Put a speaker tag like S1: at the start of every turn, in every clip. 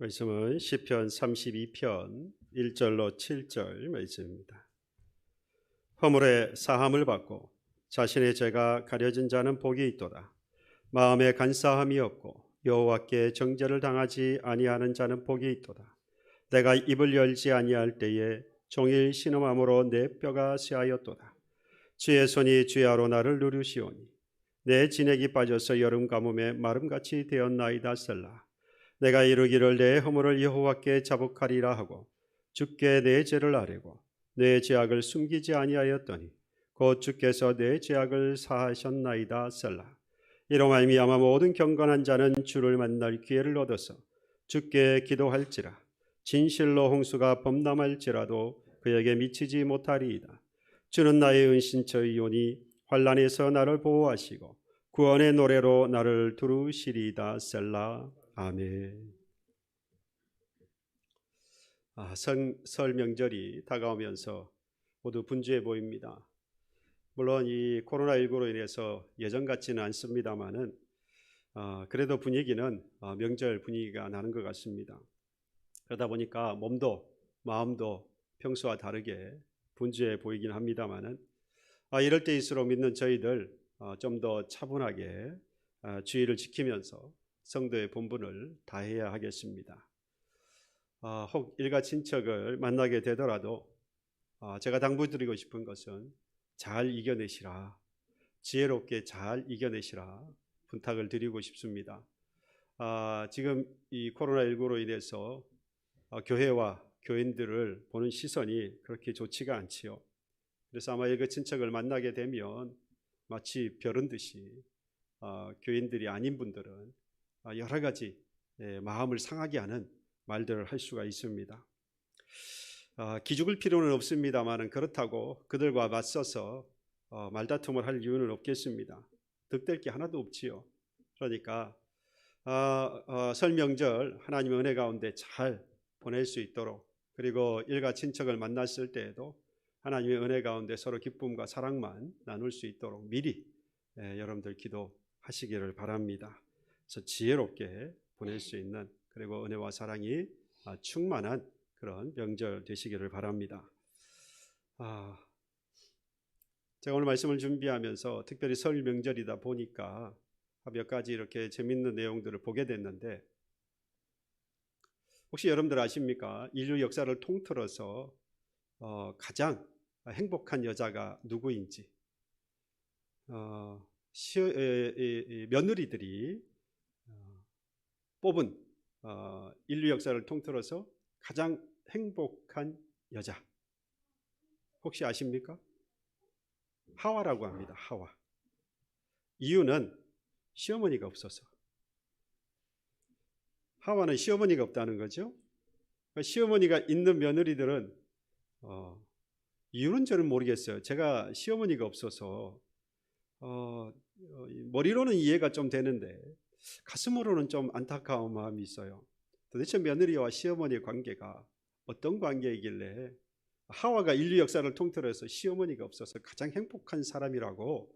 S1: 말씀은 시편 32편 1절로 7절 말씀입니다. 허물에 사함을 받고 자신의 죄가 가려진 자는 복이 있도다. 마음에 간사함이 없고 여호와께 정죄를 당하지 아니하는 자는 복이 있도다. 내가 입을 열지 아니할 때에 종일 신음함으로 내 뼈가 쇠하였도다. 주의 손이 주야로 나를 누르시오니 내 진액이 빠져서 여름 가뭄에 마름같이 되었나이다. 셀라. 내가 이르기를 내 허물을 여호와께 자복하리라 하고 주께 내 죄를 아뢰고 내 죄악을 숨기지 아니하였더니 곧 주께서 내 죄악을 사하셨나이다. 셀라. 이로 말미암아 모든 경건한 자는 주를 만날 기회를 얻어서 주께 기도할지라. 진실로 홍수가 범람할지라도 그에게 미치지 못하리이다. 주는 나의 은신처이오니 환난에서 나를 보호하시고 구원의 노래로 나를 두루시리이다. 셀라. 아멘. 설 명절이 다가오면서 모두 분주해 보입니다. 물론 이 코로나19로 인해서 예전 같지는 않습니다만은 그래도 분위기는 명절 분위기가 나는 것 같습니다. 그러다 보니까 몸도 마음도 평소와 다르게 분주해 보이긴 합니다만은 이럴 때일수록 믿는 저희들 좀 더 차분하게 주의를 지키면서 성도의 본분을 다해야 하겠습니다. 혹 일가 친척을 만나게 되더라도 제가 당부드리고 싶은 것은 잘 이겨내시라, 지혜롭게 잘 이겨내시라 부탁을 드리고 싶습니다. 지금 이 코로나19로 인해서 교회와 교인들을 보는 시선이 그렇게 좋지가 않지요. 그래서 아마 일가 친척을 만나게 되면 마치 벼른 듯이 교인들이 아닌 분들은 여러 가지 마음을 상하게 하는 말들을 할 수가 있습니다. 기죽을 필요는 없습니다만 그렇다고 그들과 맞서서 말다툼을 할 이유는 없겠습니다. 득될 게 하나도 없지요. 그러니까 설 명절 하나님의 은혜 가운데 잘 보낼 수 있도록, 그리고 일가 친척을 만났을 때에도 하나님의 은혜 가운데 서로 기쁨과 사랑만 나눌 수 있도록 미리 여러분들 기도하시기를 바랍니다. 그래서 지혜롭게 보낼 수 있는, 그리고 은혜와 사랑이 충만한 그런 명절 되시기를 바랍니다. 제가 오늘 말씀을 준비하면서 특별히 설 명절이다 보니까 몇 가지 이렇게 재밌는 내용들을 보게 됐는데, 혹시 여러분들 아십니까? 인류 역사를 통틀어서 가장 행복한 여자가 누구인지, 며느리들이 뽑은 인류 역사를 통틀어서 가장 행복한 여자 혹시 아십니까? 하와라고 합니다. 하와. 이유는 시어머니가 없어서. 하와는 시어머니가 없다는 거죠. 시어머니가 있는 며느리들은 이유는 저는 모르겠어요. 제가 시어머니가 없어서 머리로는 이해가 좀 되는데 가슴으로는 좀 안타까운 마음이 있어요. 도대체 며느리와 시어머니의 관계가 어떤 관계이길래 하와가 인류 역사를 통틀어서 시어머니가 없어서 가장 행복한 사람이라고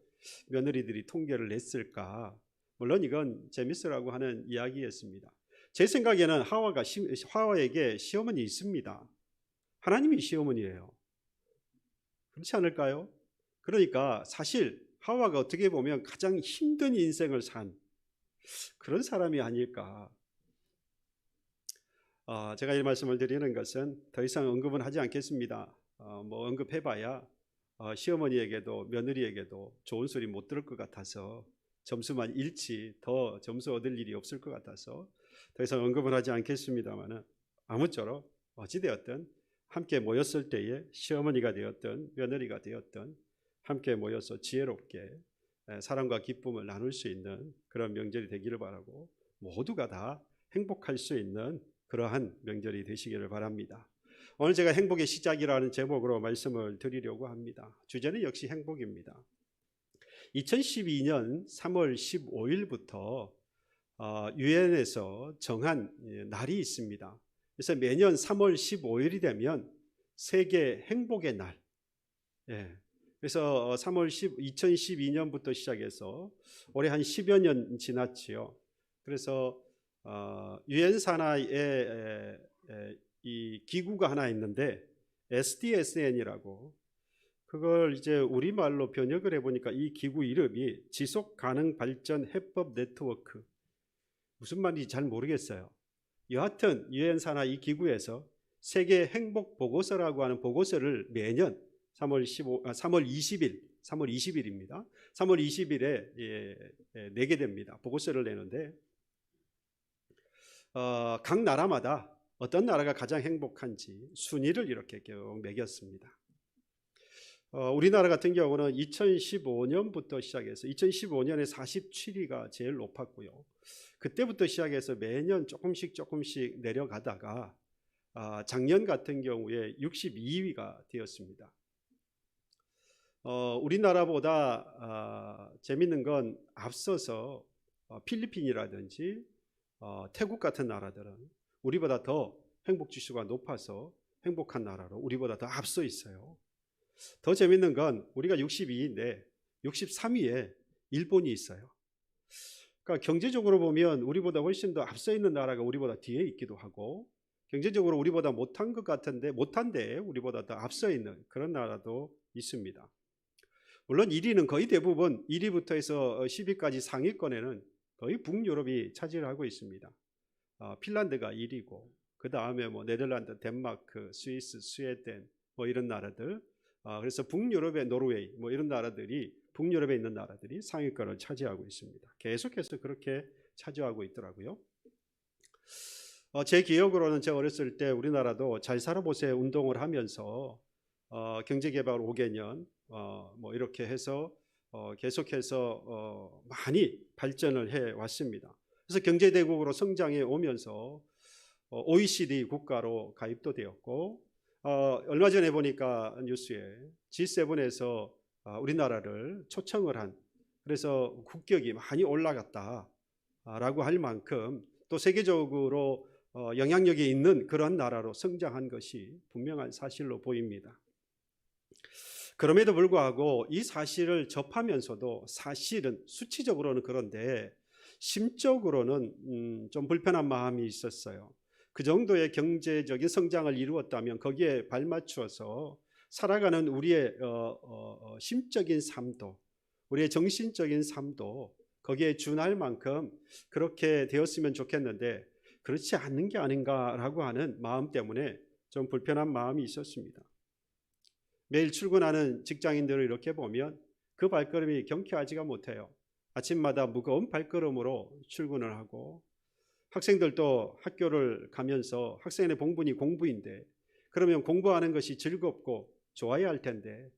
S1: 며느리들이 통계를 냈을까? 물론 이건 재밌으라고 하는 이야기였습니다. 제 생각에는 하와에게 시어머니 있습니다. 하나님이 시어머니예요. 그렇지 않을까요? 그러니까 사실 하와가 어떻게 보면 가장 힘든 인생을 산 그런 사람이 아닐까. 제가 이 말씀을 드리는 것은 더 이상 언급은 하지 않겠습니다. 언급해봐야 시어머니에게도 며느리에게도 좋은 소리 못 들을 것 같아서, 점수만 잃지 더 점수 얻을 일이 없을 것 같아서 더 이상 언급은 하지 않겠습니다만, 아무쪼록 어찌되었든 함께 모였을 때에 시어머니가 되었든 며느리가 되었든 함께 모여서 지혜롭게 사랑과 기쁨을 나눌 수 있는 그런 명절이 되기를 바라고, 모두가 다 행복할 수 있는 그러한 명절이 되시기를 바랍니다. 오늘 제가 행복의 시작이라는 제목으로 말씀을 드리려고 합니다. 주제는 역시 행복입니다. 2012년 3월 15일부터 유엔에서 정한 날이 있습니다. 그래서 매년 3월 15일이 되면 세계 행복의 날. 그래서 2012년부터 시작해서 올해 한 10여 년 지났지요. 그래서 유엔 산하의 이 기구가 하나 있는데 SDSN이라고, 그걸 이제 우리말로 번역을 해보니까 이 기구 이름이 지속 가능 발전 해법 네트워크, 무슨 말인지 잘 모르겠어요. 여하튼 유엔 산하 이 기구에서 세계 행복 보고서라고 하는 보고서를 매년 3월 20일입니다. 3월 20일에 내게 됩니다. 보고서를 내는데 각 나라마다 어떤 나라가 가장 행복한지 순위를 이렇게 쭉 매겼습니다. 우리나라 같은 경우는 2015년부터 시작해서 2015년에 47위가 제일 높았고요. 그때부터 시작해서 매년 조금씩 내려가다가 작년 같은 경우에 62위가 되었습니다. 우리나라보다 재밌는 건 앞서서 필리핀이라든지 태국 같은 나라들은 우리보다 더 행복지수가 높아서 행복한 나라로 우리보다 더 앞서 있어요. 더 재밌는 건 우리가 62위인데 63위에 일본이 있어요. 그러니까 경제적으로 보면 우리보다 훨씬 더 앞서 있는 나라가 우리보다 뒤에 있기도 하고, 경제적으로 우리보다 못한 것 같은데 못한데 우리보다 더 앞서 있는 그런 나라도 있습니다. 물론 1위는 거의 대부분 1위부터 해서 10위까지 상위권에는 거의 북유럽이 차지를 하고 있습니다. 핀란드가 1위고 그 다음에 뭐 네덜란드, 덴마크, 스위스, 스웨덴 뭐 이런 나라들, 그래서 북유럽의 노르웨이 뭐 이런 나라들이, 북유럽에 있는 나라들이 상위권을 차지하고 있습니다. 계속해서 그렇게 차지하고 있더라고요. 제 기억으로는 제가 어렸을 때 우리나라도 잘 살아보세요 운동을 하면서 경제개발 5개년 뭐 이렇게 해서 계속해서 많이 발전을 해 왔습니다. 그래서 경제대국으로 성장해 오면서 OECD 국가로 가입도 되었고, 얼마 전에 보니까 뉴스에 G7에서 우리나라를 초청을 한, 그래서 국격이 많이 올라갔다라고 할 만큼 또 세계적으로 영향력이 있는 그런 나라로 성장한 것이 분명한 사실로 보입니다. 그럼에도 불구하고 이 사실을 접하면서도 사실은 수치적으로는 그런데 심적으로는 좀 불편한 마음이 있었어요. 그 정도의 경제적인 성장을 이루었다면 거기에 발맞추어서 살아가는 우리의 심적인 삶도, 우리의 정신적인 삶도 거기에 준할 만큼 그렇게 되었으면 좋겠는데 그렇지 않는 게 아닌가라고 하는 마음 때문에 좀 불편한 마음이 있었습니다. 매일 출근하는 직장인들을 이렇게 보면 그 발걸음이 경쾌하지가 못해요. 아침마다 무거운 발걸음으로 출근을 하고, 학생들도 학교를 가면서 학생의 본분이 공부인데 그러면 공부하는 것이 즐겁고 좋아야 할 텐데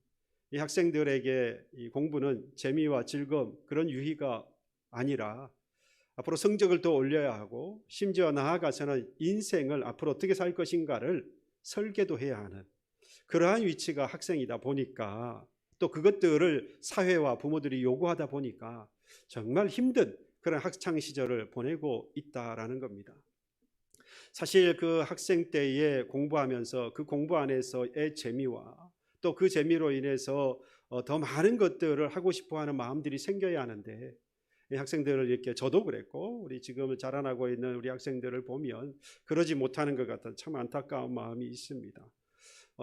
S1: 이 학생들에게 이 공부는 재미와 즐거움 그런 유희가 아니라 앞으로 성적을 더 올려야 하고 심지어 나아가서는 인생을 앞으로 어떻게 살 것인가를 설계도 해야 하는 그러한 위치가 학생이다 보니까, 또 그것들을 사회와 부모들이 요구하다 보니까 정말 힘든 그런 학창 시절을 보내고 있다라는 겁니다. 사실 그 학생 때에 공부하면서 그 공부 안에서의 재미와 또 그 재미로 인해서 더 많은 것들을 하고 싶어하는 마음들이 생겨야 하는데, 이 학생들을 이렇게 저도 그랬고 우리 지금 자라나고 있는 우리 학생들을 보면 그러지 못하는 것 같은 참 안타까운 마음이 있습니다.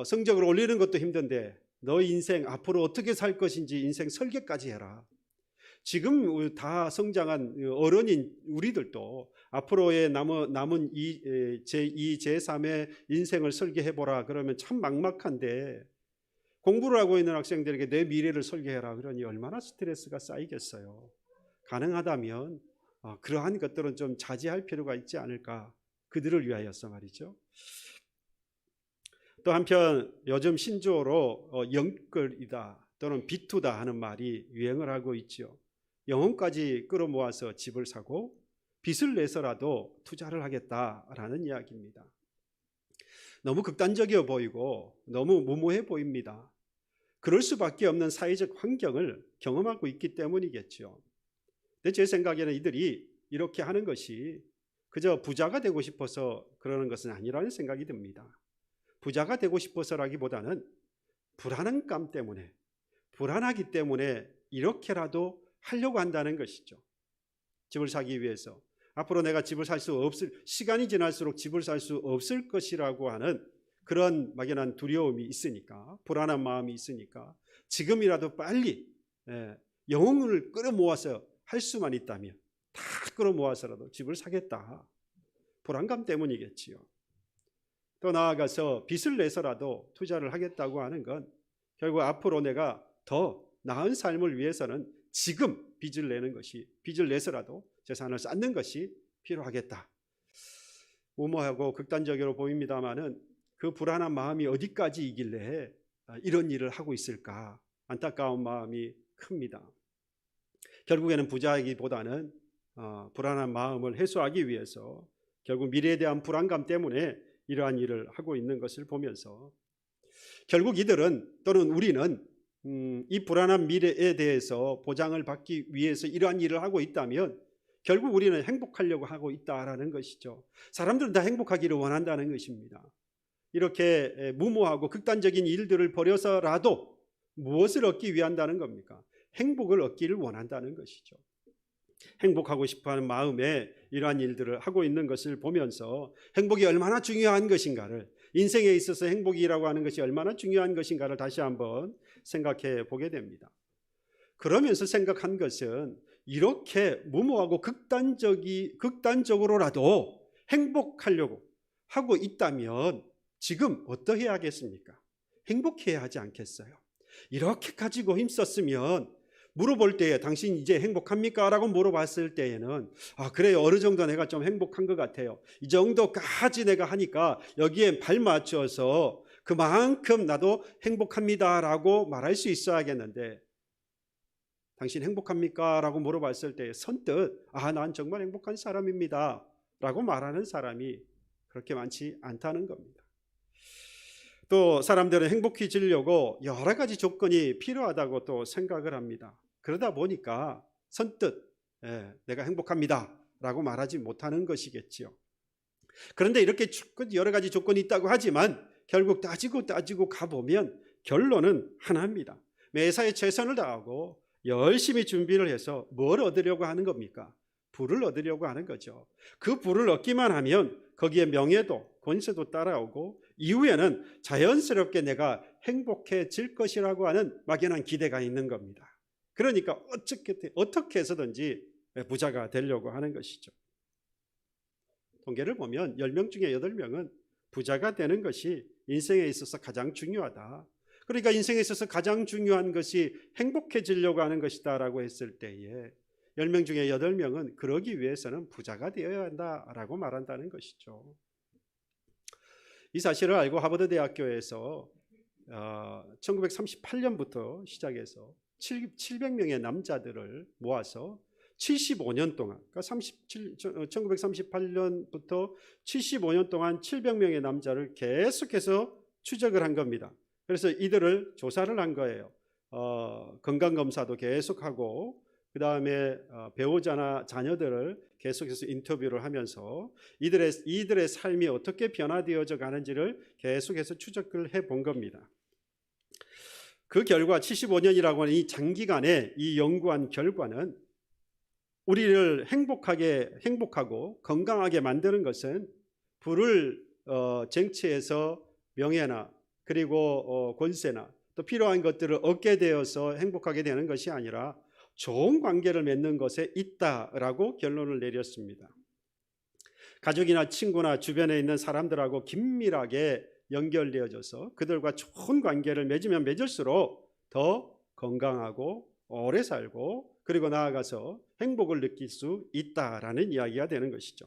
S1: 성적을 올리는 것도 힘든데 너 인생 앞으로 어떻게 살 것인지 인생 설계까지 해라. 지금 다 성장한 어른인 우리들도 앞으로의 남은 제2, 제3의 인생을 설계해보라 그러면 참 막막한데, 공부를 하고 있는 학생들에게 내 미래를 설계해라 그러니 얼마나 스트레스가 쌓이겠어요. 가능하다면 그러한 것들은 좀 자제할 필요가 있지 않을까, 그들을 위하여서 말이죠. 또 한편 요즘 신조어로 영끌이다 또는 비투다 하는 말이 유행을 하고 있죠. 영혼까지 끌어모아서 집을 사고 빚을 내서라도 투자를 하겠다라는 이야기입니다. 너무 극단적이어 보이고 너무 무모해 보입니다. 그럴 수밖에 없는 사회적 환경을 경험하고 있기 때문이겠죠. 근데 제 생각에는 이들이 이렇게 하는 것이 그저 부자가 되고 싶어서 그러는 것은 아니라는 생각이 듭니다. 부자가 되고 싶어서라기보다는 불안감 때문에, 불안하기 때문에 이렇게라도 하려고 한다는 것이죠. 집을 사기 위해서, 앞으로 내가 집을 살 수 없을, 시간이 지날수록 집을 살 수 없을 것이라고 하는 그런 막연한 두려움이 있으니까, 불안한 마음이 있으니까 지금이라도 빨리 영혼을 끌어모아서 할 수만 있다면 다 끌어모아서라도 집을 사겠다. 불안감 때문이겠지요. 또 나아가서 빚을 내서라도 투자를 하겠다고 하는 건 결국 앞으로 내가 더 나은 삶을 위해서는 지금 빚을 내는 것이, 빚을 내서라도 재산을 쌓는 것이 필요하겠다. 무모하고 극단적으로 보입니다마는 그 불안한 마음이 어디까지 이길래 이런 일을 하고 있을까 안타까운 마음이 큽니다. 결국에는 부자이기보다는 불안한 마음을 해소하기 위해서 결국 미래에 대한 불안감 때문에 이러한 일을 하고 있는 것을 보면서 결국 이들은 또는 우리는 이 불안한 미래에 대해서 보장을 받기 위해서 이러한 일을 하고 있다면 결국 우리는 행복하려고 하고 있다라는 것이죠. 사람들은 다 행복하기를 원한다는 것입니다. 이렇게 무모하고 극단적인 일들을 벌여서라도 무엇을 얻기 위한다는 겁니까? 행복을 얻기를 원한다는 것이죠. 행복하고 싶어하는 마음에 이러한 일들을 하고 있는 것을 보면서 행복이 얼마나 중요한 것인가를, 인생에 있어서 행복이라고 하는 것이 얼마나 중요한 것인가를 다시 한번 생각해 보게 됩니다. 그러면서 생각한 것은 이렇게 무모하고 극단적으로라도 행복하려고 하고 있다면 지금 어떠해야 하겠습니까? 행복해야 하지 않겠어요? 이렇게 가지고 힘썼으면 물어볼 때에 당신 이제 행복합니까? 라고 물어봤을 때에는 그래요, 어느 정도 내가 좀 행복한 것 같아요. 이 정도까지 내가 하니까 여기에 발 맞춰서 그만큼 나도 행복합니다 라고 말할 수 있어야겠는데, 당신 행복합니까? 라고 물어봤을 때 선뜻 난 정말 행복한 사람입니다 라고 말하는 사람이 그렇게 많지 않다는 겁니다. 또 사람들은 행복해지려고 여러 가지 조건이 필요하다고 또 생각을 합니다. 그러다 보니까 선뜻 내가 행복합니다 라고 말하지 못하는 것이겠지요. 그런데 이렇게 여러 가지 조건이 있다고 하지만 결국 따지고 가보면 결론은 하나입니다. 매사에 최선을 다하고 열심히 준비를 해서 뭘 얻으려고 하는 겁니까? 부를 얻으려고 하는 거죠. 그 부를 얻기만 하면 거기에 명예도 권세도 따라오고 이후에는 자연스럽게 내가 행복해질 것이라고 하는 막연한 기대가 있는 겁니다. 그러니까 어떻게 해서든지 부자가 되려고 하는 것이죠. 통계를 보면 10명 중에 8명은 부자가 되는 것이 인생에 있어서 가장 중요하다. 그러니까 인생에 있어서 가장 중요한 것이 행복해지려고 하는 것이다 라고 했을 때에 10명 중에 8명은 그러기 위해서는 부자가 되어야 한다라고 말한다는 것이죠. 이 사실을 알고 하버드 대학교에서 1938년부터 시작해서 700명의 남자들을 모아서 75년 동안, 그러니까 1938년부터 75년 동안 700명의 남자를 계속해서 추적을 한 겁니다. 그래서 이들을 조사를 한 거예요. 건강검사도 계속하고 그 다음에 배우자나 자녀들을 계속해서 인터뷰를 하면서 이들의 삶이 어떻게 변화되어져 가는지를 계속해서 추적을 해본 겁니다. 그 결과 75년이라고 하는 이 장기간의 이 연구한 결과는 우리를 행복하고 건강하게 만드는 것은 부를 쟁취해서 명예나 그리고 권세나 또 필요한 것들을 얻게 되어서 행복하게 되는 것이 아니라 좋은 관계를 맺는 것에 있다라고 결론을 내렸습니다. 가족이나 친구나 주변에 있는 사람들하고 긴밀하게 연결되어져서 그들과 좋은 관계를 맺으면 맺을수록 더 건강하고 오래 살고 그리고 나아가서 행복을 느낄 수 있다라는 이야기가 되는 것이죠.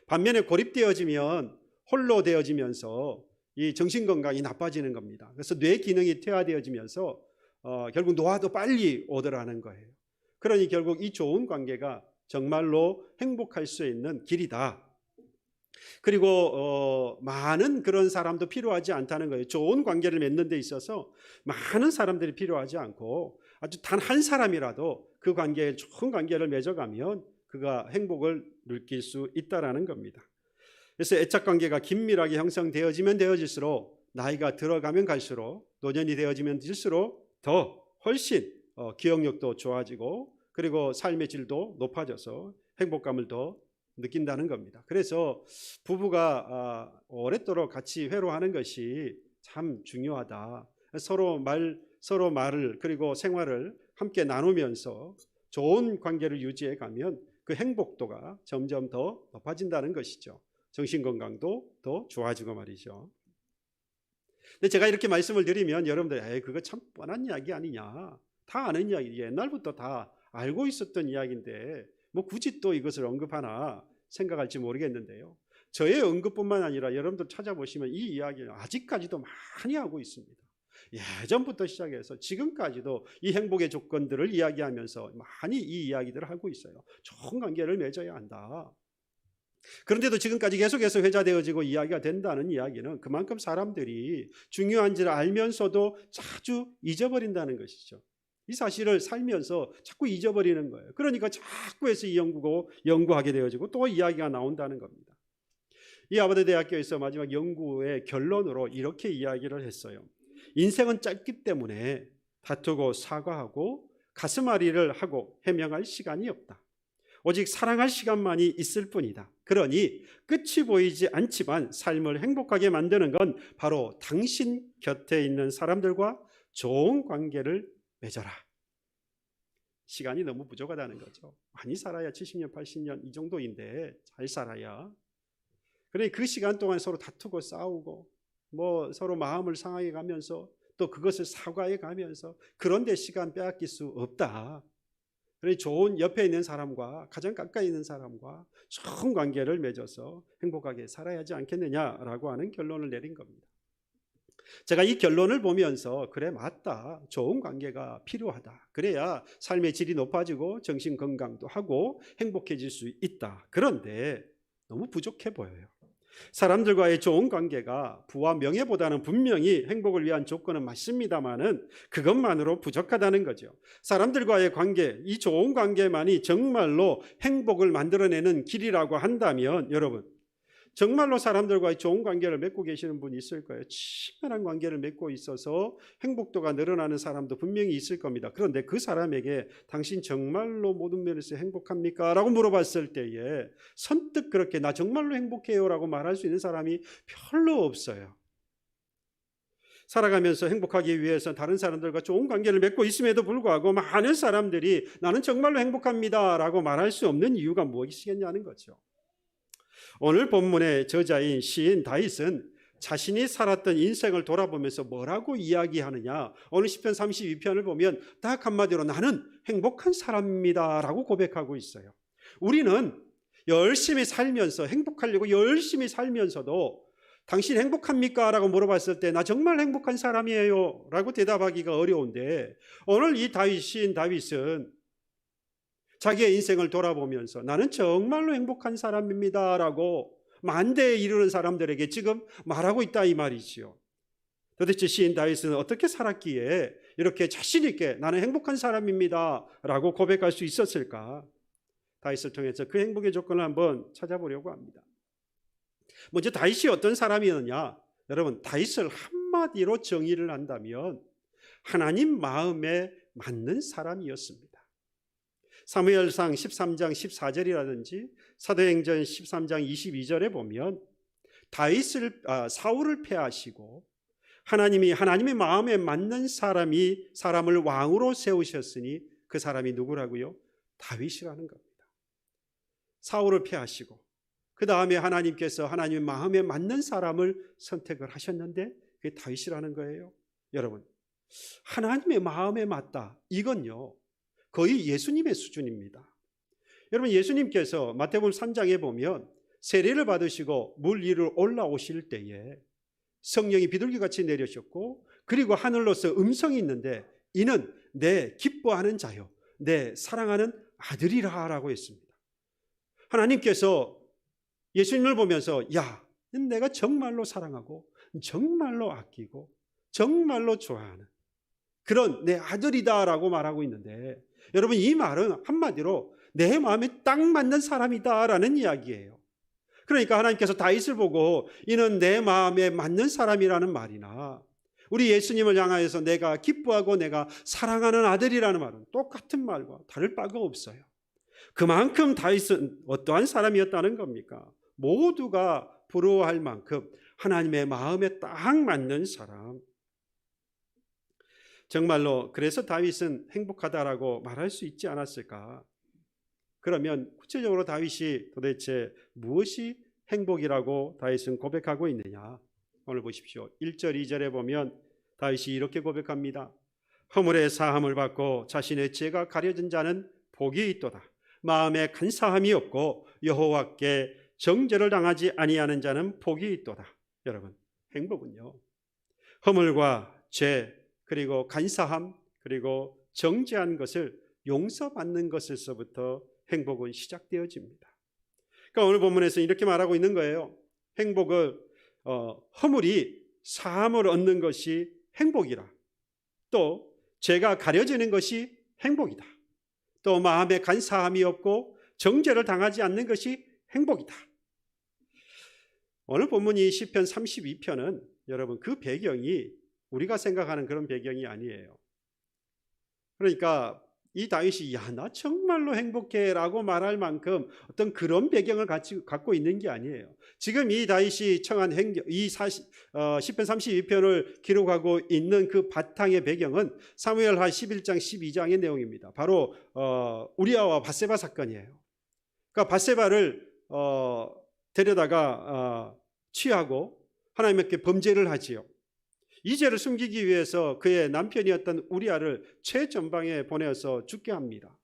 S1: 반면에 고립되어지면 홀로 되어지면서 이 정신건강이 나빠지는 겁니다. 그래서 뇌 기능이 퇴화되어지면서 결국 노화도 빨리 오더라는 거예요. 그러니 결국 이 좋은 관계가 정말로 행복할 수 있는 길이다. 그리고 많은 그런 사람도 필요하지 않다는 거예요. 좋은 관계를 맺는 데 있어서 많은 사람들이 필요하지 않고 아주 단 한 사람이라도 그 관계에 좋은 관계를 맺어가면 그가 행복을 느낄 수 있다라는 겁니다. 그래서 애착관계가 긴밀하게 형성되어지면 되어질수록 나이가 들어가면 갈수록 노년이 되어지면 될수록 더 훨씬 기억력도 좋아지고 그리고 삶의 질도 높아져서 행복감을 더 느낀다는 겁니다. 그래서 부부가 오랫도록 같이 회로하는 것이 참 중요하다. 서로 말을 그리고 생활을 함께 나누면서 좋은 관계를 유지해 가면 그 행복도가 점점 더 높아진다는 것이죠. 정신건강도 더 좋아지고 말이죠. 근데 제가 이렇게 말씀을 드리면 여러분들 그거 참 뻔한 이야기 아니냐, 다 아는 이야기, 옛날부터 다 알고 있었던 이야기인데 뭐 굳이 또 이것을 언급하나 생각할지 모르겠는데요. 저의 언급뿐만 아니라 여러분들 찾아보시면 이 이야기를 아직까지도 많이 하고 있습니다. 예전부터 시작해서 지금까지도 이 행복의 조건들을 이야기하면서 많이 이 이야기들을 하고 있어요. 좋은 관계를 맺어야 한다. 그런데도 지금까지 계속해서 회자되어지고 이야기가 된다는 이야기는 그만큼 사람들이 중요한지를 알면서도 자주 잊어버린다는 것이죠. 이 사실을 살면서 자꾸 잊어버리는 거예요. 그러니까 자꾸 해서 연구하게 되어지고 또 이야기가 나온다는 겁니다. 이 하버드 대학교에서 마지막 연구의 결론으로 이렇게 이야기를 했어요. 인생은 짧기 때문에 다투고 사과하고 가슴앓이를 하고 해명할 시간이 없다. 오직 사랑할 시간만이 있을 뿐이다. 그러니 끝이 보이지 않지만 삶을 행복하게 만드는 건 바로 당신 곁에 있는 사람들과 좋은 관계를 맺어라. 시간이 너무 부족하다는 거죠. 많이 살아야 70년, 80년 이 정도인데 잘 살아야. 그러니 그 시간 동안 서로 다투고 싸우고 뭐 서로 마음을 상하게 가면서 또 그것을 사과해 가면서 그런데 시간 빼앗길 수 없다. 그러니 좋은 옆에 있는 사람과 가장 가까이 있는 사람과 좋은 관계를 맺어서 행복하게 살아야 하지 않겠느냐라고 하는 결론을 내린 겁니다. 제가 이 결론을 보면서 그래 맞다. 좋은 관계가 필요하다. 그래야 삶의 질이 높아지고 정신 건강도 하고 행복해질 수 있다. 그런데 너무 부족해 보여요. 사람들과의 좋은 관계가 부와 명예보다는 분명히 행복을 위한 조건은 맞습니다만은 그것만으로 부족하다는 거죠. 사람들과의 관계, 이 좋은 관계만이 정말로 행복을 만들어내는 길이라고 한다면 여러분 정말로 사람들과의 좋은 관계를 맺고 계시는 분이 있을 거예요. 친밀한 관계를 맺고 있어서 행복도가 늘어나는 사람도 분명히 있을 겁니다. 그런데 그 사람에게 당신 정말로 모든 면에서 행복합니까? 라고 물어봤을 때에 선뜻 그렇게 나 정말로 행복해요 라고 말할 수 있는 사람이 별로 없어요. 살아가면서 행복하기 위해서 다른 사람들과 좋은 관계를 맺고 있음에도 불구하고 많은 사람들이 나는 정말로 행복합니다 라고 말할 수 없는 이유가 무엇이겠냐는 거죠. 오늘 본문의 저자인 시인 다윗은 자신이 살았던 인생을 돌아보면서 뭐라고 이야기하느냐. 오늘 시편 32편을 보면 딱 한마디로 나는 행복한 사람입니다 라고 고백하고 있어요. 우리는 열심히 살면서 행복하려고 열심히 살면서도 당신 행복합니까? 라고 물어봤을 때 나 정말 행복한 사람이에요 라고 대답하기가 어려운데 오늘 이 시인 다윗은 자기의 인생을 돌아보면서 나는 정말로 행복한 사람입니다 라고 만대에 이르는 사람들에게 지금 말하고 있다 이 말이지요. 도대체 시인 다윗은 어떻게 살았기에 이렇게 자신 있게 나는 행복한 사람입니다 라고 고백할 수 있었을까? 다윗을 통해서 그 행복의 조건을 한번 찾아보려고 합니다. 먼저 다윗이 어떤 사람이었냐? 여러분 다윗을 한마디로 정의를 한다면 하나님 마음에 맞는 사람이었습니다. 사무엘상 13장 14절이라든지 사도행전 13장 22절에 보면 사울을 패하시고 하나님의 마음에 맞는 사람을 왕으로 세우셨으니 그 사람이 누구라고요? 다윗이라는 겁니다. 사울을 패하시고 그 다음에 하나님께서 하나님의 마음에 맞는 사람을 선택을 하셨는데 그게 다윗이라는 거예요. 여러분 하나님의 마음에 맞다 이건요 거의 예수님의 수준입니다. 여러분 예수님께서 마태복음 3장에 보면 세례를 받으시고 물 위로 올라오실 때에 성령이 비둘기같이 내려셨고 그리고 하늘로서 음성이 있는데 이는 내 기뻐하는 자요 내 사랑하는 아들이라 라고 했습니다. 하나님께서 예수님을 보면서 야 내가 정말로 사랑하고 정말로 아끼고 정말로 좋아하는 그런 내 아들이다 라고 말하고 있는데 여러분 이 말은 한마디로 내 마음에 딱 맞는 사람이다 라는 이야기예요. 그러니까 하나님께서 다윗을 보고 이는 내 마음에 맞는 사람이라는 말이나 우리 예수님을 향하여서 내가 기뻐하고 내가 사랑하는 아들이라는 말은 똑같은 말과 다를 바가 없어요. 그만큼 다윗은 어떠한 사람이었다는 겁니까? 모두가 부러워할 만큼 하나님의 마음에 딱 맞는 사람. 정말로 그래서 다윗은 행복하다라고 말할 수 있지 않았을까? 그러면 구체적으로 다윗이 도대체 무엇이 행복이라고 다윗은 고백하고 있느냐? 오늘 보십시오. 1절 2절에 보면 다윗이 이렇게 고백합니다. 허물의 사함을 받고 자신의 죄가 가려진 자는 복이 있도다. 마음에 간사함이 없고 여호와께 정죄를 당하지 아니하는 자는 복이 있도다. 여러분, 행복은요, 허물과 죄, 그리고 간사함, 그리고 정죄한 것을 용서받는 것에서부터 행복은 시작되어집니다. 그러니까 오늘 본문에서 이렇게 말하고 있는 거예요. 행복을 허물이 사함을 얻는 것이 행복이라. 또 죄가 가려지는 것이 행복이다. 또 마음에 간사함이 없고 정죄를 당하지 않는 것이 행복이다. 오늘 본문이 시편 32편은 여러분 그 배경이 우리가 생각하는 그런 배경이 아니에요. 그러니까 이 다윗이 야, 나 정말로 행복해라고 말할 만큼 어떤 그런 배경을 갖고 있는 게 아니에요. 지금 이 다윗이 청한 시편 32편을 기록하고 있는 그 바탕의 배경은 사무엘하 11장 12장의 내용입니다. 바로 우리아와 밧세바 사건이에요. 그러니까 밧세바를 데려다가 취하고 하나님께 범죄를 하지요. 이 죄를 숨기기 위해서 그의 남편이었던 우리아를 최전방에 보내어서 죽게 합니다.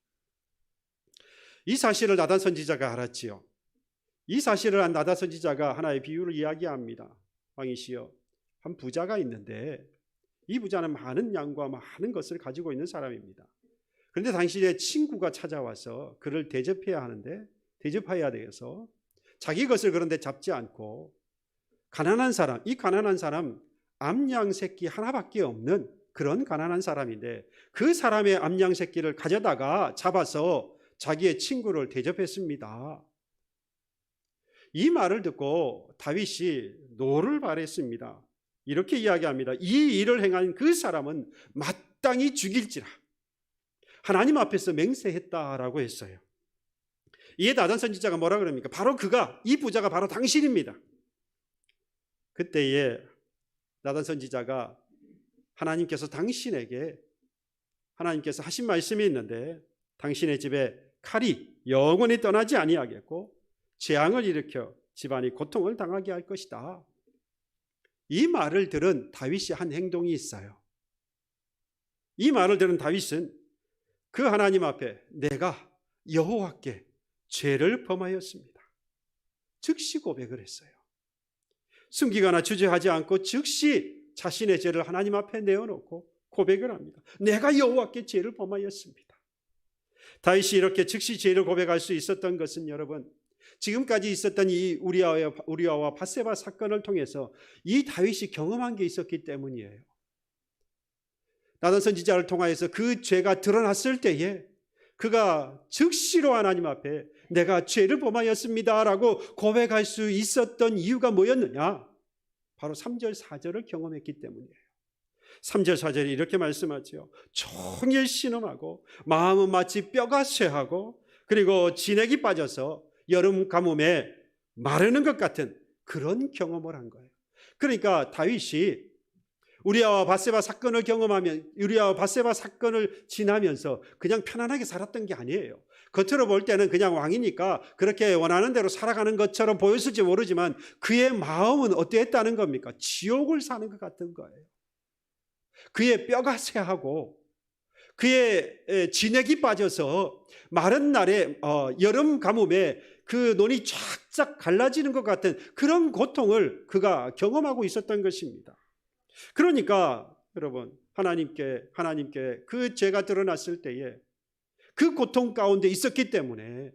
S1: 이 사실을 나단 선지자가 알았지요. 이 사실을 안 나단 선지자가 하나의 비유를 이야기합니다. 왕이시여, 한 부자가 있는데 이 부자는 많은 양과 많은 것을 가지고 있는 사람입니다. 그런데 당신의 친구가 찾아와서 그를 대접해야 되어서 자기 것을 그런데 잡지 않고 가난한 사람, 이 가난한 사람 암양 새끼 하나밖에 없는 그런 가난한 사람인데 그 사람의 암양 새끼를 가져다가 잡아서 자기의 친구를 대접했습니다. 이 말을 듣고 다윗이 노를 발했습니다. 이렇게 이야기합니다. 이 일을 행한 그 사람은 마땅히 죽일지라 하나님 앞에서 맹세했다라고 했어요. 이에 나단 선지자가 뭐라 그럽니까? 바로 그가, 이 부자가 바로 당신입니다. 그때에 나단 선지자가 하나님께서 하신 말씀이 있는데 당신의 집에 칼이 영원히 떠나지 아니하겠고 재앙을 일으켜 집안이 고통을 당하게 할 것이다. 이 말을 들은 다윗이 한 행동이 있어요. 이 말을 들은 다윗은 그 하나님 앞에 내가 여호와께 죄를 범하였습니다. 즉시 고백을 했어요. 숨기거나 주저하지 않고 즉시 자신의 죄를 하나님 앞에 내어놓고 고백을 합니다. 내가 여호와께 죄를 범하였습니다. 다윗이 이렇게 즉시 죄를 고백할 수 있었던 것은 여러분, 지금까지 있었던 이 우리아와 밧세바 사건을 통해서 이 다윗이 경험한 게 있었기 때문이에요. 나단 선지자를 통하여서 그 죄가 드러났을 때에 그가 즉시로 하나님 앞에 내가 죄를 범하였습니다라고 고백할 수 있었던 이유가 뭐였느냐? 바로 3절 4절을 경험했기 때문이에요. 3절 4절이 이렇게 말씀하죠. 종일 신음하고 마음은 마치 뼈가 쇠하고 그리고 진액이 빠져서 여름 가뭄에 마르는 것 같은 그런 경험을 한 거예요. 그러니까 다윗이 우리아와 밧세바 사건을 경험하면 우리아와 밧세바 사건을 지나면서 그냥 편안하게 살았던 게 아니에요. 겉으로 볼 때는 그냥 왕이니까 그렇게 원하는 대로 살아가는 것처럼 보였을지 모르지만 그의 마음은 어땠다는 겁니까? 지옥을 사는 것 같은 거예요. 그의 뼈가 쇠하고 그의 진액이 빠져서 마른 날에 여름 가뭄에 그 눈이 쫙쫙 갈라지는 것 같은 그런 고통을 그가 경험하고 있었던 것입니다. 그러니까 여러분 하나님께 그 죄가 드러났을 때에 그 고통 가운데 있었기 때문에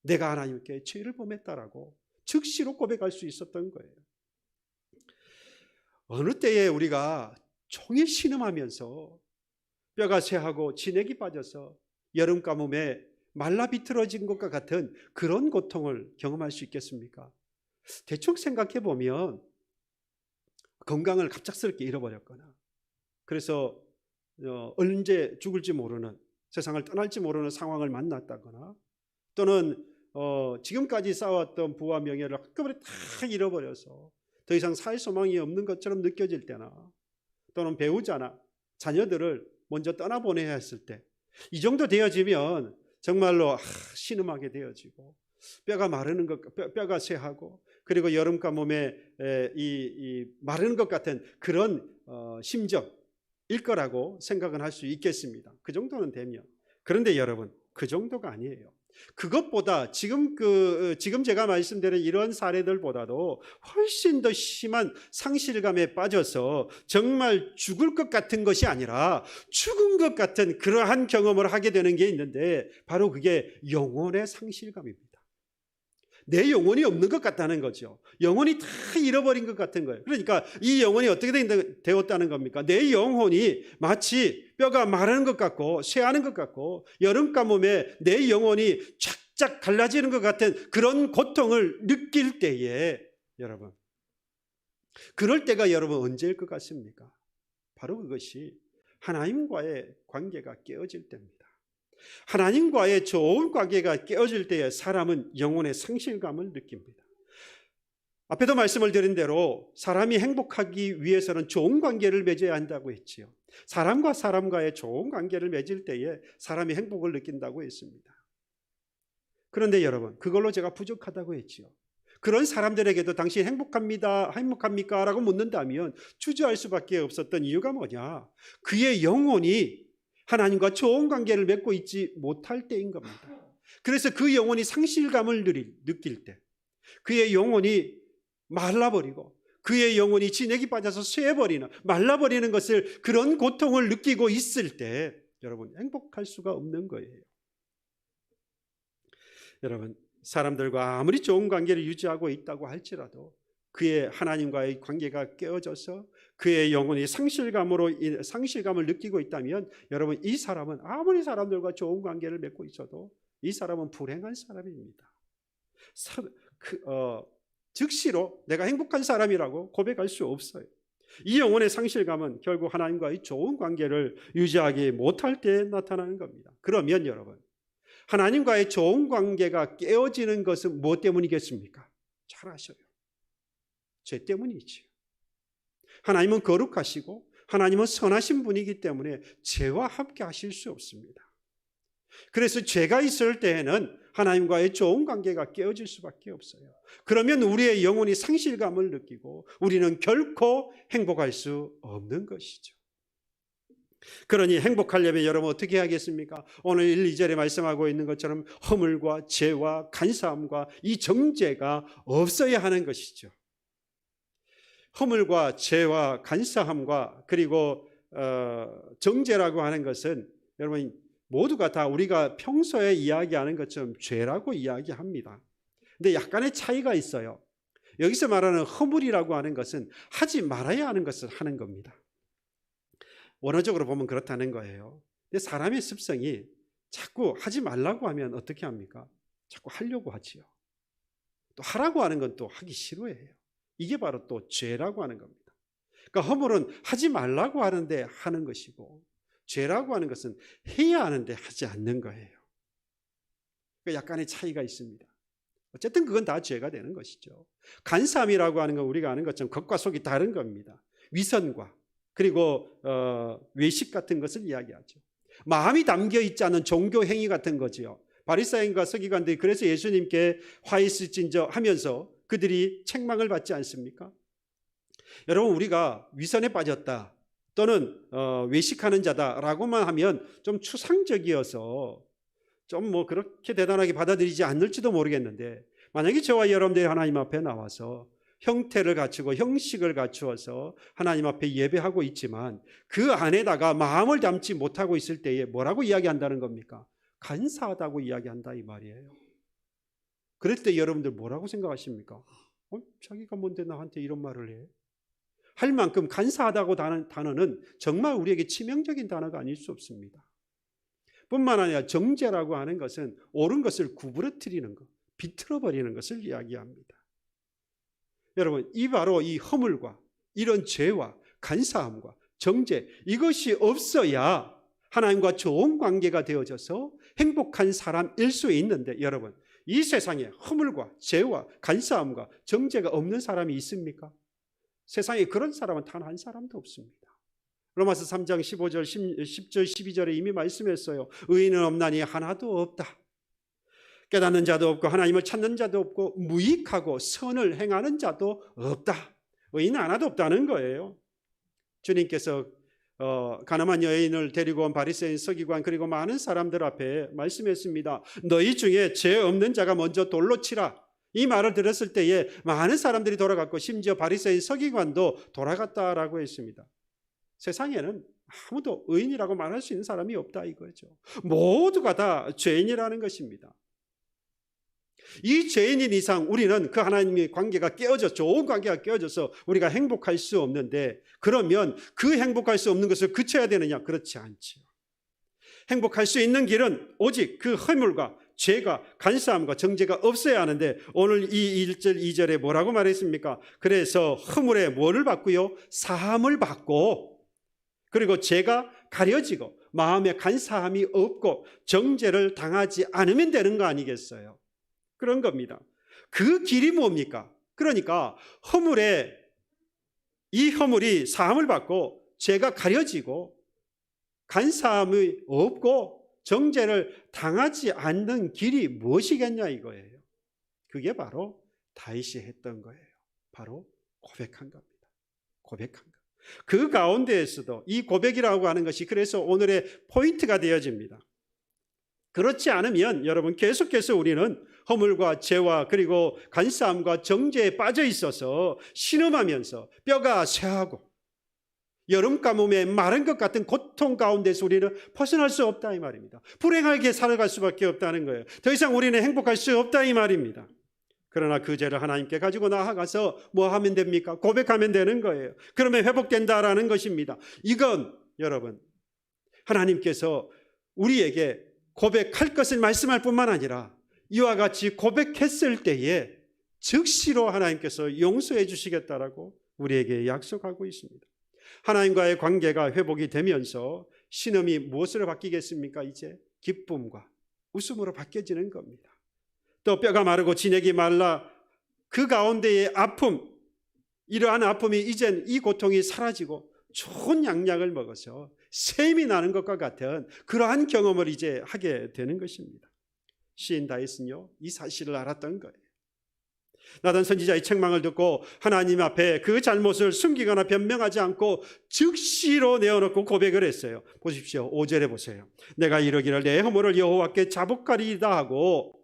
S1: 내가 하나님께 죄를 범했다라고 즉시로 고백할 수 있었던 거예요. 어느 때에 우리가 종일 신음하면서 뼈가 쇠하고 진액이 빠져서 여름 가뭄에 말라 비틀어진 것과 같은 그런 고통을 경험할 수 있겠습니까? 대충 생각해 보면 건강을 갑작스럽게 잃어버렸거나 그래서 언제 죽을지 모르는 세상을 떠날지 모르는 상황을 만났다거나 또는 지금까지 쌓아왔던 부와 명예를 한꺼번에 다 잃어버려서 더 이상 살 소망이 없는 것처럼 느껴질 때나, 또는 배우자나 자녀들을 먼저 떠나보내야 했을 때, 이 정도 되어지면 정말로 신음하게 되어지고 뼈가 마르는 것, 뼈가 쇠하고, 그리고 여름 가뭄에 이 마르는 것 같은 그런 심정일 거라고 생각은 할 수 있겠습니다. 그 정도는 되면. 그런데 여러분, 그 정도가 아니에요. 그것보다 지금 제가 말씀드린 이런 사례들보다도 훨씬 더 심한 상실감에 빠져서 정말 죽을 것 같은 것이 아니라 죽은 것 같은 그러한 경험을 하게 되는 게 있는데, 바로 그게 영혼의 상실감입니다. 내 영혼이 없는 것 같다는 거죠. 영혼이 다 잃어버린 것 같은 거예요. 그러니까 이 영혼이 어떻게 되었다는 겁니까? 내 영혼이 마치 뼈가 마르는 것 같고 쇠하는 것 같고, 여름 가뭄에 내 영혼이 쫙쫙 갈라지는 것 같은 그런 고통을 느낄 때에, 여러분, 그럴 때가 여러분 언제일 것 같습니까? 바로 그것이 하나님과의 관계가 깨어질 때입니다. 하나님과의 좋은 관계가 깨어질 때에 사람은 영혼의 상실감을 느낍니다. 앞에도 말씀을 드린 대로 사람이 행복하기 위해서는 좋은 관계를 맺어야 한다고 했지요. 사람과 사람과의 좋은 관계를 맺을 때에 사람이 행복을 느낀다고 했습니다. 그런데 여러분, 그걸로 제가 부족하다고 했지요. 그런 사람들에게도 당신 행복합니까? 라고 묻는다면 주저할 수밖에 없었던 이유가 뭐냐? 그의 영혼이 하나님과 좋은 관계를 맺고 있지 못할 때인 겁니다. 그래서 그 영혼이 상실감을 느낄 때, 그의 영혼이 말라버리고 그의 영혼이 진액이 빠져서 쇠해버리는, 말라버리는 것을, 그런 고통을 느끼고 있을 때 여러분, 행복할 수가 없는 거예요. 여러분, 사람들과 아무리 좋은 관계를 유지하고 있다고 할지라도 그의 하나님과의 관계가 깨어져서 그의 영혼이 상실감을 느끼고 있다면, 여러분, 이 사람은 아무리 사람들과 좋은 관계를 맺고 있어도 이 사람은 불행한 사람입니다. 즉시로 내가 행복한 사람이라고 고백할 수 없어요. 이 영혼의 상실감은 결국 하나님과의 좋은 관계를 유지하지 못할 때 나타나는 겁니다. 그러면 여러분, 하나님과의 좋은 관계가 깨어지는 것은 무엇 때문이겠습니까? 잘 아셔요. 죄 때문이지요. 하나님은 거룩하시고 하나님은 선하신 분이기 때문에 죄와 함께 하실 수 없습니다. 그래서 죄가 있을 때에는 하나님과의 좋은 관계가 깨어질 수밖에 없어요. 그러면 우리의 영혼이 상실감을 느끼고 우리는 결코 행복할 수 없는 것이죠. 그러니 행복하려면 여러분 어떻게 해야겠습니까? 오늘 1, 2절에 말씀하고 있는 것처럼 허물과 죄와 간사함과 이 정죄가 없어야 하는 것이죠. 허물과 죄와 간사함과 그리고 정죄라고 하는 것은 여러분 모두가 다 우리가 평소에 이야기하는 것처럼 죄라고 이야기합니다. 근데 약간의 차이가 있어요. 여기서 말하는 허물이라고 하는 것은 하지 말아야 하는 것을 하는 겁니다. 원어적으로 보면 그렇다는 거예요. 근데 사람의 습성이 자꾸 하지 말라고 하면 어떻게 합니까? 자꾸 하려고 하지요. 또 하라고 하는 건 또 하기 싫어해요. 이게 바로 또 죄라고 하는 겁니다. 그러니까 허물은 하지 말라고 하는데 하는 것이고, 죄라고 하는 것은 해야 하는데 하지 않는 거예요. 그러니까 약간의 차이가 있습니다. 어쨌든 그건 다 죄가 되는 것이죠. 간사함이라고 하는 건 우리가 아는 것처럼 겉과 속이 다른 겁니다. 위선과 그리고 외식 같은 것을 이야기하죠. 마음이 담겨 있지 않은 종교 행위 같은 거지요. 바리새인과 서기관들이 그래서 예수님께 화이스진저 하면서 그들이 책망을 받지 않습니까? 여러분, 우리가 위선에 빠졌다 또는 외식하는 자다라고만 하면 좀 추상적이어서 좀 뭐 그렇게 대단하게 받아들이지 않을지도 모르겠는데, 만약에 저와 여러분들이 하나님 앞에 나와서 형태를 갖추고 형식을 갖추어서 하나님 앞에 예배하고 있지만 그 안에다가 마음을 담지 못하고 있을 때에 뭐라고 이야기한다는 겁니까? 간사하다고 이야기한다 이 말이에요. 그럴 때 여러분들 뭐라고 생각하십니까? 자기가 뭔데 나한테 이런 말을 해? 할 만큼 간사하다고 단어는 정말 우리에게 치명적인 단어가 아닐 수 없습니다. 뿐만 아니라 정죄라고 하는 것은 옳은 것을 구부러뜨리는 것, 비틀어버리는 것을 이야기합니다. 여러분, 바로 이 허물과 이런 죄와 간사함과 정죄, 이것이 없어야 하나님과 좋은 관계가 되어져서 행복한 사람일 수 있는데, 여러분, 이 세상에 허물과 죄와 간사함과 정죄가 없는 사람이 있습니까? 세상에 그런 사람은 단 한 사람도 없습니다. 로마서 3장 15절, 10절, 12절에 이미 말씀했어요. 의인은 없나니 하나도 없다. 깨닫는 자도 없고 하나님을 찾는 자도 없고 무익하고 선을 행하는 자도 없다. 의인은 하나도 없다는 거예요. 주님께서 가늠한 여인을 데리고 온 바리새인, 서기관, 그리고 많은 사람들 앞에 말씀했습니다. 너희 중에 죄 없는 자가 먼저 돌로 치라. 이 말을 들었을 때에 많은 사람들이 돌아갔고 심지어 바리새인, 서기관도 돌아갔다라고 했습니다. 세상에는 아무도 의인이라고 말할 수 있는 사람이 없다 이거죠. 모두가 다 죄인이라는 것입니다. 이 죄인인 이상 우리는 그 하나님의 관계가 깨어져, 좋은 관계가 깨어져서 우리가 행복할 수 없는데, 그러면 그 행복할 수 없는 것을 그쳐야 되느냐? 그렇지 않지요. 행복할 수 있는 길은 오직 그 허물과 죄가, 간사함과 정죄가 없어야 하는데, 오늘 이 1절 2절에 뭐라고 말했습니까? 그래서 허물에 뭐를 받고요? 사함을 받고, 그리고 죄가 가려지고 마음에 간사함이 없고 정죄를 당하지 않으면 되는 거 아니겠어요? 그런 겁니다. 그 길이 뭡니까? 그러니까 이 허물이 사함을 받고 죄가 가려지고 간사함이 없고 정죄를 당하지 않는 길이 무엇이겠냐 이거예요. 그게 바로 다윗이 했던 거예요. 바로 고백한 겁니다. 고백한 것. 그 가운데에서도 이 고백이라고 하는 것이 그래서 오늘의 포인트가 되어집니다. 그렇지 않으면 여러분 계속해서 우리는 허물과 죄와 그리고 간사함과 정죄에 빠져 있어서 신음하면서 뼈가 쇠하고 여름 가뭄에 마른 것 같은 고통 가운데서 우리는 벗어날 수 없다 이 말입니다. 불행하게 살아갈 수밖에 없다는 거예요. 더 이상 우리는 행복할 수 없다 이 말입니다. 그러나 그 죄를 하나님께 가지고 나아가서 뭐 하면 됩니까? 고백하면 되는 거예요. 그러면 회복된다라는 것입니다. 이건 여러분 하나님께서 우리에게 고백할 것을 말씀할 뿐만 아니라 이와 같이 고백했을 때에 즉시로 하나님께서 용서해 주시겠다라고 우리에게 약속하고 있습니다. 하나님과의 관계가 회복이 되면서 신음이 무엇으로 바뀌겠습니까? 이제 기쁨과 웃음으로 바뀌어지는 겁니다. 또 뼈가 마르고 진액이 말라 그 가운데의 아픔, 이러한 아픔이 이젠 이 고통이 사라지고 좋은 양약을 먹어서 샘이 나는 것과 같은 그러한 경험을 이제 하게 되는 것입니다. 시인 다윗은요 이 사실을 알았던 거예요. 나단 선지자의 책망을 듣고 하나님 앞에 그 잘못을 숨기거나 변명하지 않고 즉시로 내어놓고 고백을 했어요. 보십시오. 5절에 보세요. 내가 이러기를 내 허물을 여호와께 자복하리이다 하고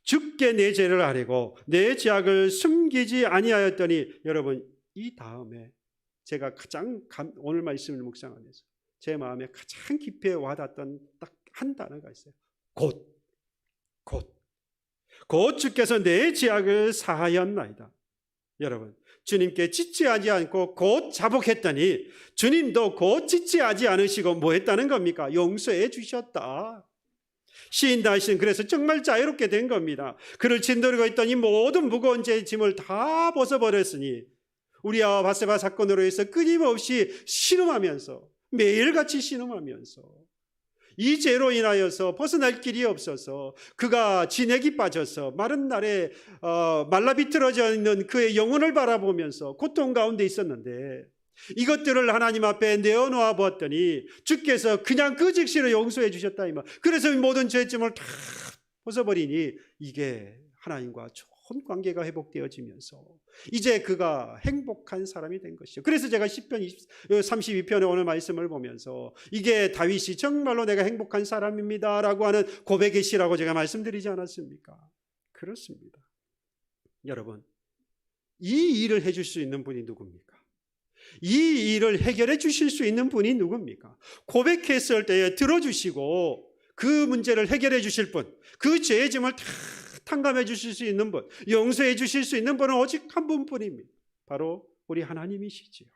S1: 주께 내 죄를 아뢰고 내 죄악을 숨기지 아니하였더니, 여러분 이 다음에 제가 가장 오늘 말씀을 묵상하면서 제 마음에 가장 깊이 와닿았던 딱 한 단어가 있어요. 곧 주께서 내 죄악을 사하였나이다. 여러분 주님께 짓지하지 않고 곧 자복했더니 주님도 곧 짓지하지 않으시고 뭐 했다는 겁니까? 용서해 주셨다. 시인 다윗은 그래서 정말 자유롭게 된 겁니다. 그를 짓누르고 있던 이 모든 무거운 죄의 짐을 다 벗어버렸으니 우리아와 밧세바 사건으로 해서 끊임없이 신음하면서 매일같이 신음하면서 이 죄로 인하여서 벗어날 길이 없어서 그가 진액이 빠져서 마른 날에 말라비틀어져 있는 그의 영혼을 바라보면서 고통 가운데 있었는데 이것들을 하나님 앞에 내어놓아 보았더니 주께서 그냥 그 즉시로 용서해 주셨다 이 말. 그래서 모든 죄짐을 다 벗어버리니 이게 하나님과 좋은 관계가 회복되어지면서 이제 그가 행복한 사람이 된 것이죠. 그래서 제가 시편 32편의 오늘 말씀을 보면서 이게 다윗이 정말로 내가 행복한 사람입니다 라고 하는 고백의 시라고 제가 말씀드리지 않았습니까? 그렇습니다. 여러분 이 일을 해줄 수 있는 분이 누굽니까? 이 일을 해결해 주실 수 있는 분이 누굽니까? 고백했을 때에 들어주시고 그 문제를 해결해 주실 분, 그 죄의 짐을 다 탕감해 주실 수 있는 분, 용서해 주실 수 있는 분은 오직 한 분뿐입니다. 바로 우리 하나님이시지요.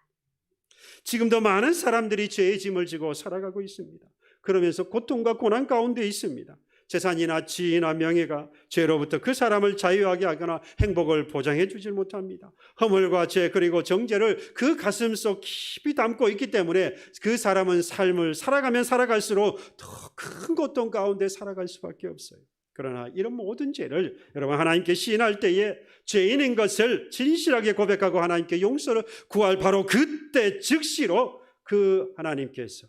S1: 지금도 많은 사람들이 죄의 짐을 지고 살아가고 있습니다. 그러면서 고통과 고난 가운데 있습니다. 재산이나 지위나 명예가 죄로부터 그 사람을 자유하게 하거나 행복을 보장해 주질 못합니다. 허물과 죄 그리고 정죄를 그 가슴속 깊이 담고 있기 때문에 그 사람은 삶을 살아가면 살아갈수록 더 큰 고통 가운데 살아갈 수밖에 없어요. 그러나 이런 모든 죄를 여러분 하나님께 시인할 때에 죄인인 것을 진실하게 고백하고 하나님께 용서를 구할 바로 그때 즉시로 그 하나님께서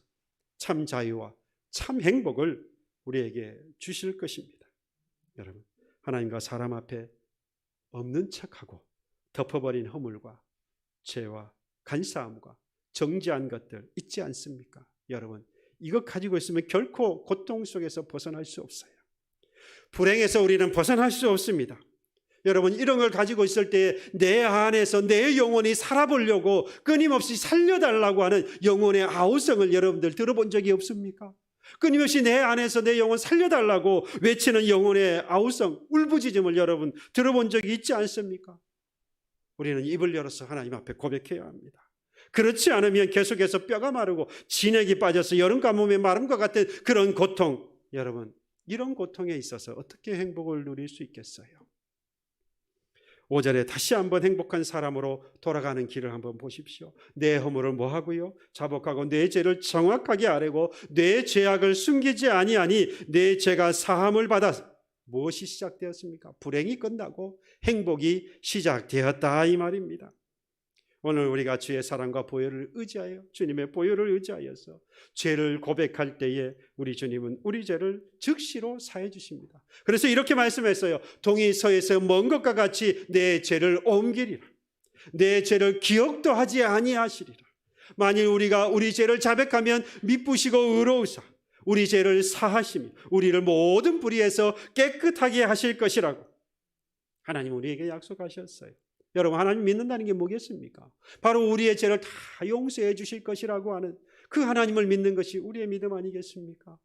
S1: 참 자유와 참 행복을 우리에게 주실 것입니다. 여러분, 하나님과 사람 앞에 없는 척하고 덮어버린 허물과 죄와 간사함과 정죄한 것들 있지 않습니까? 여러분, 이것 가지고 있으면 결코 고통 속에서 벗어날 수 없어요. 불행에서 우리는 벗어날 수 없습니다. 여러분, 이런 걸 가지고 있을 때 내 안에서 내 영혼이 살아보려고 끊임없이 살려달라고 하는 영혼의 아우성을 여러분들 들어본 적이 없습니까? 끊임없이 내 안에서 내 영혼 살려달라고 외치는 영혼의 아우성, 울부짖음을 여러분 들어본 적이 있지 않습니까? 우리는 입을 열어서 하나님 앞에 고백해야 합니다. 그렇지 않으면 계속해서 뼈가 마르고 진액이 빠져서 여름 가뭄의 마름과 같은 그런 고통, 여러분 이런 고통에 있어서 어떻게 행복을 누릴 수 있겠어요? 5절에 다시 한번 행복한 사람으로 돌아가는 길을 한번 보십시오. 내 허물을 뭐하고요? 자복하고 내 죄를 정확하게 아뢰고 내 죄악을 숨기지 아니하니 내 죄가 사함을 받아 무엇이 시작되었습니까? 불행이 끝나고 행복이 시작되었다 이 말입니다. 오늘 우리가 주의 사랑과 보혈을 의지하여 주님의 보혈을 의지하여서 죄를 고백할 때에 우리 주님은 우리 죄를 즉시로 사해 주십니다. 그래서 이렇게 말씀했어요. 동이 서에서 먼 것과 같이 내 죄를 옮기리라. 내 죄를 기억도 하지 아니하시리라. 만일 우리가 우리 죄를 자백하면 미쁘시고 의로우사 우리 죄를 사하시며 우리를 모든 불의에서 깨끗하게 하실 것이라고 하나님 우리에게 약속하셨어요. 여러분, 하나님 믿는다는 게 뭐겠습니까? 바로 우리의 죄를 다 용서해 주실 것이라고 하는 그 하나님을 믿는 것이 우리의 믿음 아니겠습니까?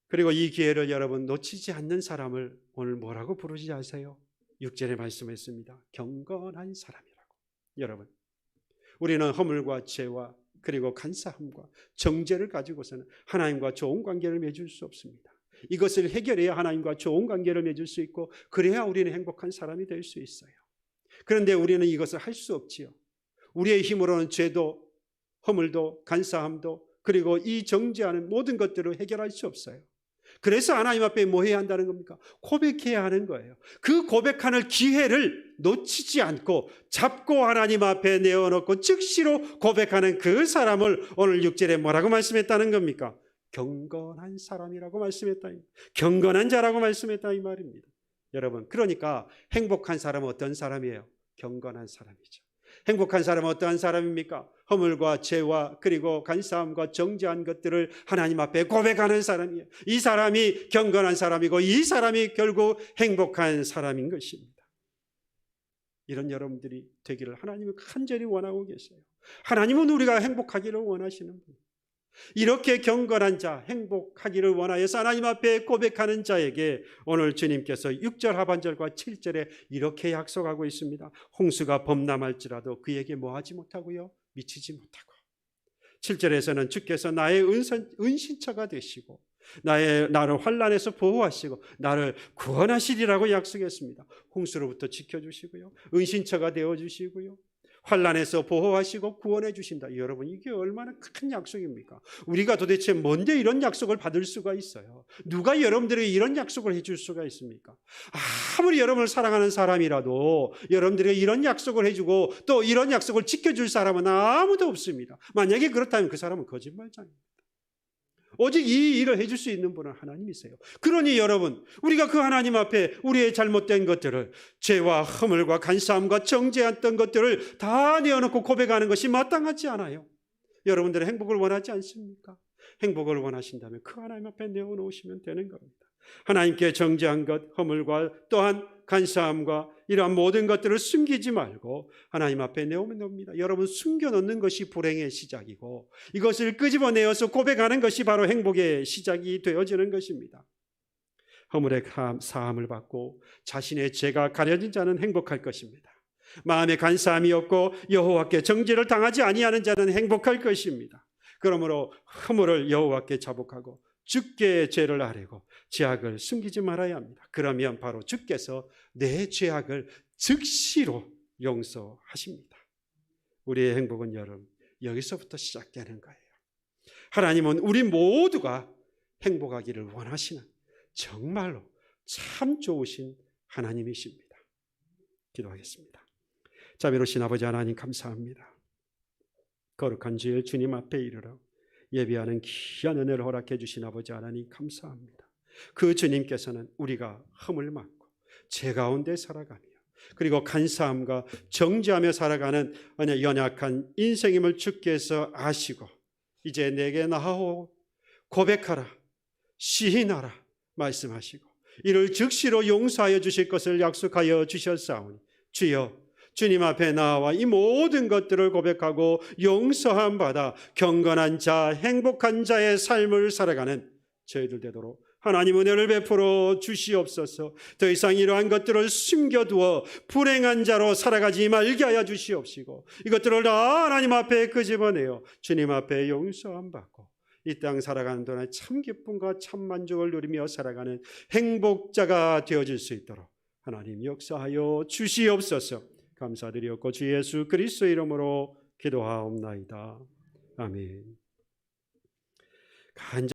S1: 그리고 이 기회를 여러분 놓치지 않는 사람을 오늘 뭐라고 부르지 아세요? 6절에 말씀했습니다. 경건한 사람이라고. 여러분, 우리는 허물과 죄와 그리고 간사함과 정죄를 가지고서는 하나님과 좋은 관계를 맺을 수 없습니다. 이것을 해결해야 하나님과 좋은 관계를 맺을 수 있고 그래야 우리는 행복한 사람이 될 수 있어요. 그런데 우리는 이것을 할 수 없지요. 우리의 힘으로는 죄도 허물도 간사함도 그리고 이 정죄하는 모든 것들을 해결할 수 없어요. 그래서 하나님 앞에 뭐 해야 한다는 겁니까? 고백해야 하는 거예요. 그 고백하는 기회를 놓치지 않고 잡고 하나님 앞에 내어놓고 즉시로 고백하는 그 사람을 오늘 6절에 뭐라고 말씀했다는 겁니까? 경건한 사람이라고 말씀했다. 경건한 자라고 말씀했다 이 말입니다. 여러분, 그러니까 행복한 사람은 어떤 사람이에요? 경건한 사람이죠. 행복한 사람은 어떠한 사람입니까? 허물과 죄와 그리고 간사함과 정죄한 것들을 하나님 앞에 고백하는 사람이에요. 이 사람이 경건한 사람이고 이 사람이 결국 행복한 사람인 것입니다. 이런 여러분들이 되기를 하나님은 간절히 원하고 계세요. 하나님은 우리가 행복하기를 원하시는 분. 이렇게 경건한 자, 행복하기를 원하여서 하나님 앞에 고백하는 자에게 오늘 주님께서 6절 하반절과 7절에 이렇게 약속하고 있습니다. 홍수가 범람할지라도 그에게 뭐하지 못하고요? 미치지 못하고. 7절에서는 주께서 나의 은신처가 되시고 나를 환난에서 보호하시고 나를 구원하시리라고 약속했습니다. 홍수로부터 지켜주시고요, 은신처가 되어주시고요, 환난에서 보호하시고 구원해 주신다. 여러분, 이게 얼마나 큰 약속입니까? 우리가 도대체 뭔데 이런 약속을 받을 수가 있어요? 누가 여러분들에게 이런 약속을 해줄 수가 있습니까? 아무리 여러분을 사랑하는 사람이라도 여러분들에게 이런 약속을 해주고 또 이런 약속을 지켜줄 사람은 아무도 없습니다. 만약에 그렇다면 그 사람은 거짓말장입니다. 오직 이 일을 해줄 수 있는 분은 하나님이세요. 그러니 여러분, 우리가 그 하나님 앞에 우리의 잘못된 것들을, 죄와 허물과 간사함과 정죄했던 것들을 다 내어놓고 고백하는 것이 마땅하지 않아요? 여러분들은 행복을 원하지 않습니까? 행복을 원하신다면 그 하나님 앞에 내어놓으시면 되는 겁니다. 하나님께 정죄한 것, 허물과 또한 간사함과 이러한 모든 것들을 숨기지 말고 하나님 앞에 내오면 됩니다. 여러분, 숨겨놓는 것이 불행의 시작이고 이것을 끄집어내어서 고백하는 것이 바로 행복의 시작이 되어지는 것입니다. 허물의 사함을 받고 자신의 죄가 가려진 자는 행복할 것입니다. 마음에 간사함이 없고 여호와께 정죄를 당하지 아니하는 자는 행복할 것입니다. 그러므로 허물을 여호와께 자복하고 주께 죄를 아뢰고 죄악을 숨기지 말아야 합니다. 그러면 바로 주께서 내 죄악을 즉시로 용서하십니다. 우리의 행복은 여러분 여기서부터 시작되는 거예요. 하나님은 우리 모두가 행복하기를 원하시는 정말로 참 좋으신 하나님이십니다. 기도하겠습니다. 자비로우신 아버지 하나님 감사합니다. 거룩한 주일 주님 앞에 이르러 예배하는 귀한 은혜를 허락해 주신 아버지 하나님 감사합니다. 그 주님께서는 우리가 흠을 막고 죄 가운데 살아가며 그리고 간사함과 정죄하며 살아가는 연약한 인생임을 주께서 아시고 이제 내게 나아오 고백하라 시인하라 말씀하시고 이를 즉시로 용서하여 주실 것을 약속하여 주셨사오니 주여 주님 앞에 나와 이 모든 것들을 고백하고 용서함 받아 경건한 자 행복한 자의 삶을 살아가는 저희들 되도록 하나님 은혜를 베풀어 주시옵소서. 더 이상 이러한 것들을 숨겨두어 불행한 자로 살아가지 말게 하여 주시옵시고 이것들을 다 하나님 앞에 끄집어내어 주님 앞에 용서함 받고 이 땅 살아가는 동안 참 기쁨과 참 만족을 누리며 살아가는 행복자가 되어질 수 있도록 하나님 역사하여 주시옵소서. 감사드리옵고 주 예수 그리스도 이름으로 기도하옵나이다. 아멘.